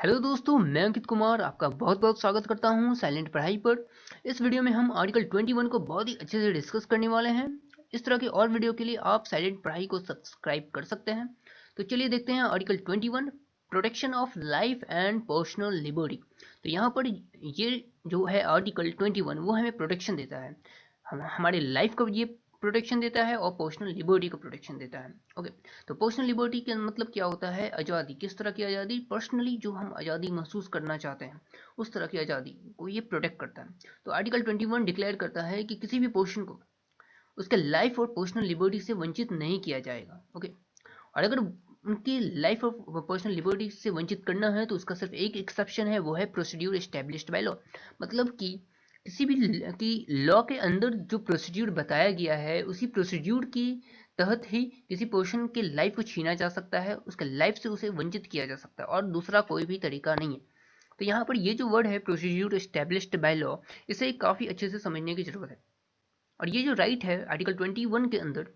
Hello दोस्तों, मैं अंकित कुमार आपका बहुत बहुत स्वागत करता हूं साइलेंट पढ़ाई पर। इस वीडियो में हम आर्टिकल 21 को बहुत ही अच्छे से डिस्कस करने वाले हैं। इस तरह के और वीडियो के लिए आप साइलेंट पढ़ाई को सब्सक्राइब कर सकते हैं। तो चलिए देखते हैं article 21, protection of life and personal liberty. तो यहाँ पर ये जो है आर्टिकल 21 वो हमें प्रोटेक्शन देता है, हमारे लाइफ को ये प्रोटेक्शन देता है और पर्सनल लिबर्टी को प्रोटेक्शन देता है। ओके, तो पर्सनल लिबर्टी का मतलब क्या होता है? आज़ादी। किस तरह की आज़ादी? पर्सनली जो हम आज़ादी महसूस करना चाहते हैं उस तरह की आज़ादी को ये प्रोटेक्ट करता है। तो आर्टिकल 21 डिक्लेयर करता है कि किसी भी पर्सन को उसके लाइफ और पर्सनल लिबर्टी से वंचित नहीं किया जाएगा। ओके, और अगर उनकी लाइफ और पर्सनल लिबर्टी से वंचित करना है तो उसका सिर्फ एक एक्सेप्शन है, वो है प्रोसीड्यूर एस्टेब्लिश्ड बाय लॉ। मतलब कि किसी भी लॉ के अंदर जो प्रोसीड्यूर बताया गया है उसी प्रोसीड्यूर की तहत ही किसी पर्सन के लाइफ को छीना जा सकता है, उसके लाइफ से उसे वंचित किया जा सकता है और दूसरा कोई भी तरीका नहीं है। तो यहाँ पर ये जो वर्ड है प्रोसीड्यूर एस्टेब्लिश्ड बाय लॉ, इसे काफ़ी अच्छे से समझने की जरूरत है। और ये जो राइट है आर्टिकल 21 के अंदर,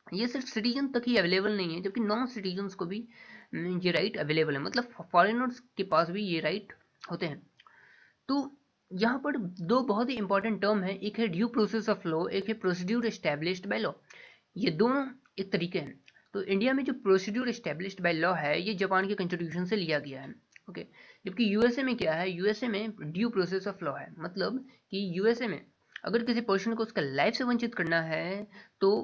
ये सिर्फ सिटीजन तक ही अवेलेबल नहीं है, जबकि नॉन सिटीजन्स को भी ये राइट अवेलेबल है। मतलब फॉरेनर्स के पास भी ये राइट होते हैं। तो यहाँ पर दो बहुत ही इंपॉर्टेंट टर्म है, एक है ड्यू प्रोसेस ऑफ लॉ, एक है प्रोसीड्यूर एस्टेब्लिश्ड बाय लॉ। ये दोनों एक तरीके हैं। तो इंडिया में जो प्रोसीड्यूर एस्टेब्लिश्ड बाय लॉ है ये जापान के कॉन्स्टिट्यूशन से लिया गया है। ओके, जबकि यूएसए में क्या है? यूएसए में ड्यू प्रोसेस ऑफ लॉ है। मतलब कि यूएसए में अगर किसी पर्सन को उसका लाइफ से वंचित करना है तो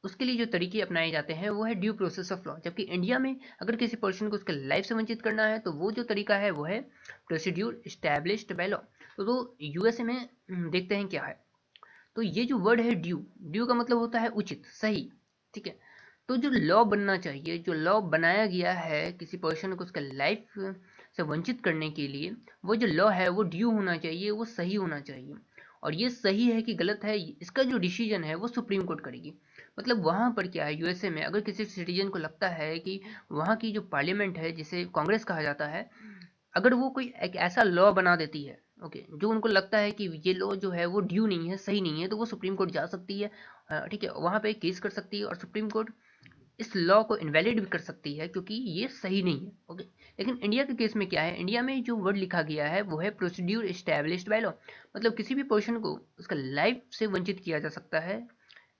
उसके लिए जो तरीके अपनाए जाते हैं वो है ड्यू प्रोसेस ऑफ लॉ। जबकि इंडिया में अगर किसी पर्सन को उसके लाइफ से वंचित करना है तो वो जो तरीका है वो है प्रोसीड्यूर एस्टेब्लिश्ड बाय लॉ। तो यूएसए में देखते हैं क्या है। तो ये जो वर्ड है ड्यू, ड्यू का मतलब होता है उचित, सही। ठीक है, तो जो लॉ बनना चाहिए, जो लॉ बनाया गया है किसी पर्सन को उसका लाइफ से वंचित करने के लिए, वो जो लॉ है वो ड्यू होना चाहिए, वो सही होना चाहिए। और ये सही है कि गलत है, इसका जो डिसीजन है वो सुप्रीम कोर्ट करेगी। मतलब वहाँ पर क्या है, यूएसए में अगर किसी सिटीजन को लगता है कि वहाँ की जो पार्लियामेंट है जिसे कांग्रेस कहा जाता है, अगर वो कोई एक ऐसा लॉ बना देती है, ओके, जो उनको लगता है कि ये लॉ जो है वो ड्यू नहीं है, सही नहीं है, तो वो सुप्रीम कोर्ट जा सकती है। ठीक है, वहाँ पे केस कर सकती है और सुप्रीम कोर्ट इस लॉ को इनवैलिड भी कर सकती है क्योंकि ये सही नहीं है। ओके, लेकिन इंडिया के केस में क्या है? इंडिया में जो वर्ड लिखा गया है वो है प्रोसीड्यूर एस्टैब्लिश्ड बाय लॉ। मतलब किसी भी पर्सन को उसका लाइफ से वंचित किया जा सकता है,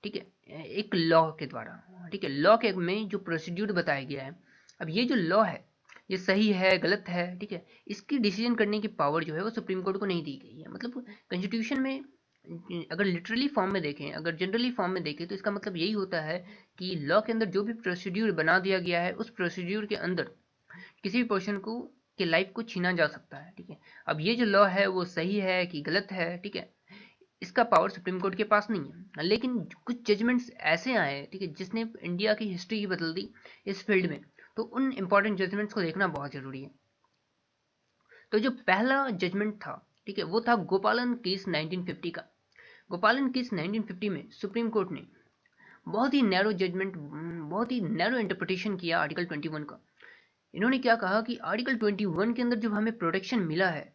ठीक है, एक लॉ के द्वारा। ठीक है, लॉ के में जो प्रोसीड्यूर बताया गया है। अब ये जो लॉ है ये सही है गलत है, ठीक है, इसकी डिसीजन करने की पावर जो है वो सुप्रीम कोर्ट को नहीं दी गई है। मतलब कॉन्स्टिट्यूशन में अगर लिटरली फॉर्म में देखें, अगर जनरली फॉर्म में देखें तो इसका मतलब यही होता है कि लॉ के अंदर जो भी प्रोसीड्यूर बना दिया गया है उस प्रोसीड्यूर के अंदर किसी भी पर्सन को के लाइफ को छीना जा सकता है। ठीक है, अब ये जो लॉ है वो सही है कि गलत है, ठीक है, इसका पावर सुप्रीम कोर्ट के पास नहीं है। लेकिन कुछ जजमेंट्स ऐसे आए, ठीक है, जिसने इंडिया की हिस्ट्री ही बदल दी इस फील्ड में। तो उन इंपॉर्टेंट जजमेंट्स को देखना बहुत जरूरी है। तो जो पहला जजमेंट था, ठीक है, वो था गोपालन केस 1950 का। गोपालन केस 1950 में सुप्रीम कोर्ट ने बहुत ही नैरो जजमेंट, बहुत ही नैरो इंटरप्रिटेशन किया आर्टिकल 21 का। इन्होंने क्या कहा कि आर्टिकल 21 के अंदर जो हमें प्रोटेक्शन मिला है,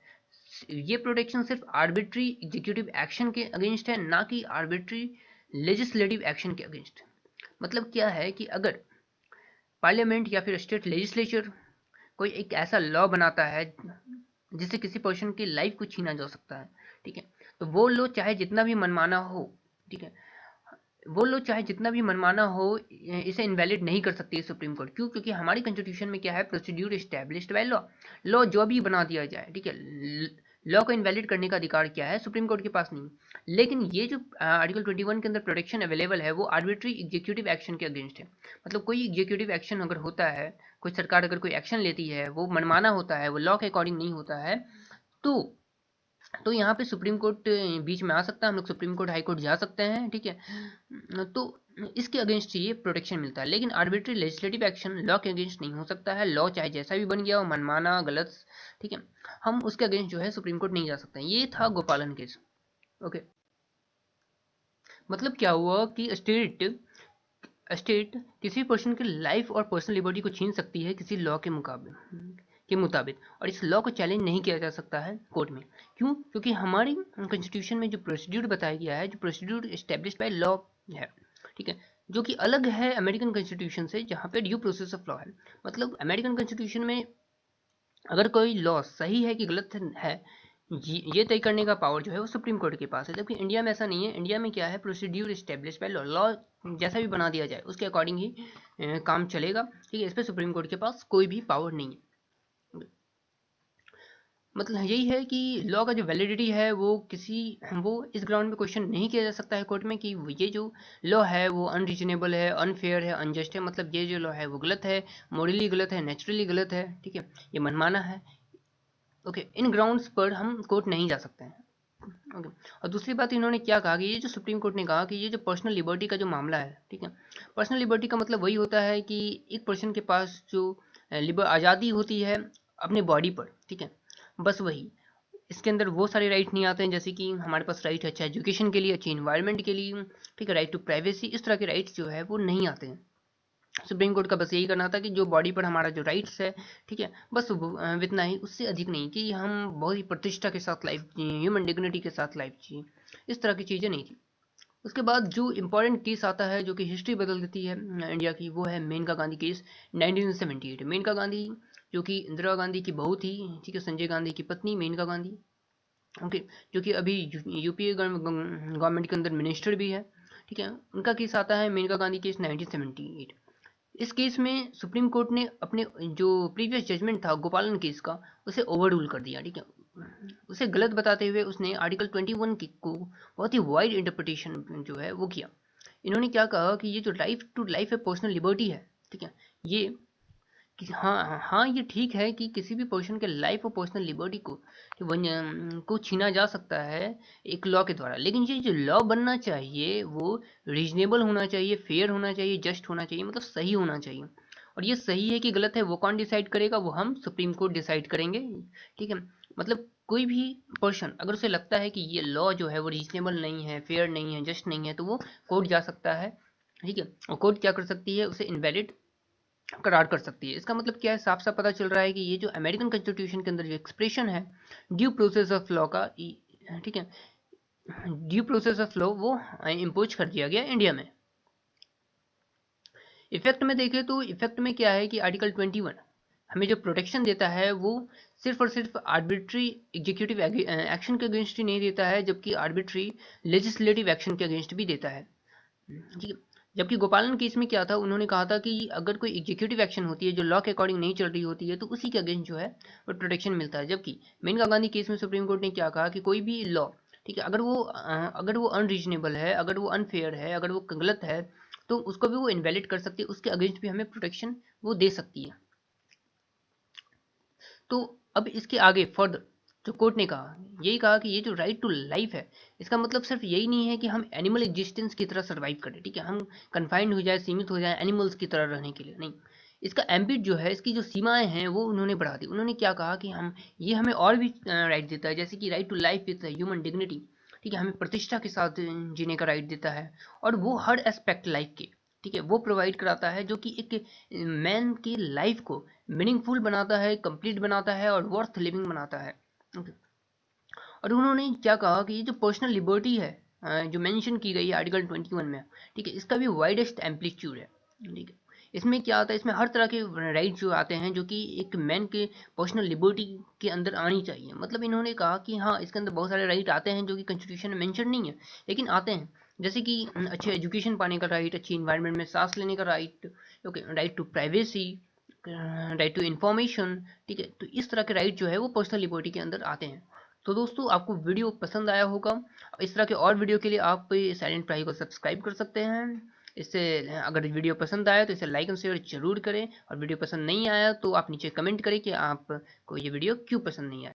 ये प्रोटेक्शन सिर्फ आर्बिट्री एग्जीक्यूटिव एक्शन के अगेंस्ट है, ना कि आर्बिट्री लेजिस्लेटिव एक्शन के अगेंस्ट। मतलब क्या है कि अगर पार्लियामेंट या फिर स्टेट लेजिस्लेचर कोई एक ऐसा लॉ बनाता है जिससे किसी पर्सन की लाइफ को छीना जा सकता है, ठीक है, तो वो लॉ चाहे जितना भी मनमाना हो, ठीक है, वो लोग चाहे जितना भी मनमाना हो इसे इनवैलिड नहीं कर सकती है सुप्रीम कोर्ट। क्यों? क्योंकि हमारी कॉन्स्टिट्यूशन में क्या है? Procedure established by law. Law जो भी बना दिया जाए, ठीक है, लॉ को इनवैलिड करने का अधिकार क्या है? सुप्रीम कोर्ट के पास नहीं। लेकिन ये जो आर्टिकल 21 के अंदर प्रोटेक्शन अवेलेबल है वो आर्बिट्री एग्जीक्यूटिव एक्शन के अगेंस्ट है। मतलब कोई एग्जीक्यूटिव एक्शन अगर होता है, कोई सरकार अगर कोई एक्शन लेती है, वो मनमाना होता है, वो लॉ के अकॉर्डिंग नहीं होता है, तो यहाँ पे सुप्रीम कोर्ट बीच में आ सकता है, हम लोग सुप्रीम कोर्ट हाई कोर्ट जा सकते हैं। ठीक है, तो इसके अगेंस्ट ये प्रोटेक्शन मिलता है। लेकिन आर्बिट्री लेजिस्लेटिव एक्शन लॉ के अगेंस्ट नहीं हो सकता है। लॉ चाहे जैसा भी बन गया हो, मनमाना, गलत, ठीक है, हम उसके अगेंस्ट जो है सुप्रीम कोर्ट नहीं जा सकते हैं। ये था गोपालन केस। ओके, मतलब क्या हुआ कि स्टेट किसी पर्सन के लाइफ और पर्सनल लिबर्टी को छीन सकती है किसी लॉ के मुताबिक, और इस लॉ को चैलेंज नहीं किया जा सकता है कोर्ट में। क्यों? क्योंकि हमारी कॉन्स्टिट्यूशन में जो प्रोसीड्यूर बताया गया है, जो प्रोसीड्यूर एस्टेब्लिश बाय लॉ है, ठीक है, जो कि अलग है अमेरिकन कॉन्स्टिट्यूशन से जहाँ पे ड्यू प्रोसेस ऑफ लॉ है। मतलब अमेरिकन कॉन्स्टिट्यूशन में अगर कोई लॉ सही है कि गलत है, ये तय करने का पावर जो है वो सुप्रीम कोर्ट के पास है। जबकि इंडिया में ऐसा नहीं है। इंडिया में क्या है, procedure establish by law, law जैसा भी बना दिया जाए उसके अकॉर्डिंग ही काम चलेगा। ठीक है, इस पर सुप्रीम कोर्ट के पास कोई भी पावर नहीं है। मतलब यही है कि लॉ का जो वैलिडिटी है वो इस ग्राउंड में क्वेश्चन नहीं किया जा सकता है कोर्ट में कि ये जो लॉ है वो अनरीजनेबल है, अनफेयर है, अनजस्ट है। मतलब ये जो लॉ है वो गलत है, मॉरली गलत है, नेचुरली गलत है। ठीक है, ये मनमाना है। ओके, इन ग्राउंड्स पर हम कोर्ट नहीं जा सकते हैं। ओके, और दूसरी बात इन्होंने क्या कहा कि ये जो सुप्रीम कोर्ट ने कहा कि ये जो पर्सनल लिबर्टी का जो मामला है, ठीक है, पर्सनल लिबर्टी का मतलब वही होता है कि एक पर्सन के पास जो आज़ादी होती है अपने बॉडी पर, ठीक है, बस वही। इसके अंदर वो सारे राइट नहीं आते हैं जैसे कि हमारे पास राइट है अच्छा एजुकेशन के लिए, अच्छी इन्वायरमेंट के लिए, ठीक है, राइट टू प्राइवेसी, इस तरह के राइट्स जो है वो नहीं आते हैं। सुप्रीम कोर्ट का बस यही करना था कि जो बॉडी पर हमारा जो राइट्स है, ठीक है, बस इतना ही, उससे अधिक नहीं, कि हम बहुत ही प्रतिष्ठा के साथ लाइफ जिए, ह्यूमन डिग्निटी के साथ लाइफ जिए, इस तरह की चीज़ें नहीं थी। उसके बाद जो इम्पोर्टेंट केस आता है जो कि हिस्ट्री बदल देती है इंडिया की, वो है मेनका गांधी केस 1978। मेनका गांधी जो कि इंदिरा गांधी की बहू थी, ठीक है, संजय गांधी की पत्नी मेनका गांधी, ओके, जो कि अभी यूपीए गवर्नमेंट के अंदर मिनिस्टर भी है। ठीक है, उनका केस आता है मेनका गांधी केस 1978। इस केस में सुप्रीम कोर्ट ने अपने जो प्रीवियस जजमेंट था गोपालन केस का, उसे ओवर रूल कर दिया। ठीक है, उसे गलत बताते हुए उसने आर्टिकल 21 को बहुत ही वाइड इंटरप्रिटेशन जो है वो किया। इन्होंने क्या कहा कि ये जो लाइफ टू लाइफ है पर्सनल लिबर्टी है, ठीक है, ये कि हाँ हाँ ये ठीक है कि किसी भी पर्सन के लाइफ और पर्सनल लिबर्टी को छीना जा सकता है एक लॉ के द्वारा, लेकिन ये जो लॉ बनना चाहिए वो रीजनेबल होना चाहिए, फेयर होना चाहिए, जस्ट होना चाहिए, मतलब सही होना चाहिए। और ये सही है कि गलत है वो कौन डिसाइड करेगा, वो हम सुप्रीम कोर्ट डिसाइड करेंगे। ठीक है, मतलब कोई भी पर्सन अगर उसे लगता है कि ये लॉ जो है वो रीजनेबल नहीं है, फेयर नहीं है, जस्ट नहीं है, तो वो कोर्ट जा सकता है। ठीक है, और कोर्ट क्या कर सकती है, उसे इनवैलिड करार कर सकती है। इसका मतलब क्या है, साफ साफ पता चल रहा है कि ये जो अमेरिकन कॉन्स्टिट्यूशन के अंदर जो एक्सप्रेशन है ड्यू प्रोसेस ऑफ लॉ का, ठीक है, ड्यू प्रोसेस ऑफ लॉ वो इम्पोज कर दिया गया इंडिया में। इफेक्ट में देखें तो इफेक्ट में क्या है कि आर्टिकल 21 हमें जो प्रोटेक्शन देता है वो सिर्फ और सिर्फ आर्बिट्री एग्जीक्यूटिव एक्शन के अगेंस्ट ही नहीं देता है, जबकि आर्बिट्री लेजिस्लेटिव एक्शन के अगेंस्ट भी देता है। ठीक है, जबकि गोपालन केस में क्या था, उन्होंने कहा था कि अगर कोई एग्जीक्यूटिव एक्शन होती है जो लॉ के अकॉर्डिंग नहीं चल रही होती है तो उसी के अगेंस्ट जो है वो प्रोटेक्शन मिलता है। जबकि मेनका गांधी केस में सुप्रीम कोर्ट ने क्या कहा कि कोई भी लॉ, ठीक है, अगर वो अनरीजनेबल है, अगर वो अनफेयर है, अगर वो गलत है, तो उसको भी वो इनवैलिड कर सकती है, उसके अगेंस्ट भी हमें प्रोटेक्शन वो दे सकती है। तो अब इसके आगे फर्दर जो कोर्ट ने कहा, यही कहा कि ये जो राइट टू लाइफ है, इसका मतलब सिर्फ यही नहीं है कि हम एनिमल एग्जिस्टेंस की तरह सर्वाइव करें, ठीक है, हम कन्फाइंड हो जाए, सीमित हो जाए एनिमल्स की तरह रहने के लिए, नहीं। इसका एम्बिट जो है, इसकी जो सीमाएं हैं वो उन्होंने बढ़ा दी। उन्होंने क्या कहा कि ये हमें और भी राइट देता है, जैसे कि right to life with human dignity, ठीक है, हमें प्रतिष्ठा के साथ जीने का राइट देता है, और वो हर एस्पेक्ट लाइफ के, ठीक है, वो प्रोवाइड कराता है जो कि एक मैन की लाइफ को मीनिंगफुल बनाता है, कंप्लीट बनाता है और वर्थ लिविंग बनाता है। Okay. और उन्होंने क्या कहा कि ये जो पर्सनल लिबर्टी है जो मेंशन की गई है आर्टिकल 21 में, ठीक है, इसका भी वाइडेस्ट एम्पलीट्यूड है। ठीक है, इसमें क्या आता है, इसमें हर तरह के राइट जो आते हैं जो कि एक मैन के पर्सनल लिबर्टी के अंदर आनी चाहिए। मतलब इन्होंने कहा कि हाँ, इसके अंदर बहुत सारे राइट आते हैं जो कि कॉन्स्टिट्यूशन में मेंशन नहीं है, लेकिन आते हैं, जैसे कि अच्छे एजुकेशन पाने का राइट, अच्छी इन्वायरमेंट में सांस लेने का right, okay, right to privacy, right to information. ठीक है, तो इस तरह के राइट जो है वो पर्सनल लिबर्टी के अंदर आते हैं। तो दोस्तों आपको वीडियो पसंद आया होगा। इस तरह के और वीडियो के लिए आप साइलेंट पढ़ाई को सब्सक्राइब कर सकते हैं। इससे अगर वीडियो पसंद आया तो इसे लाइक और शेयर जरूर करें, और वीडियो पसंद नहीं आया तो आप नीचे कमेंट करें कि आपको ये वीडियो क्यों पसंद नहीं आया।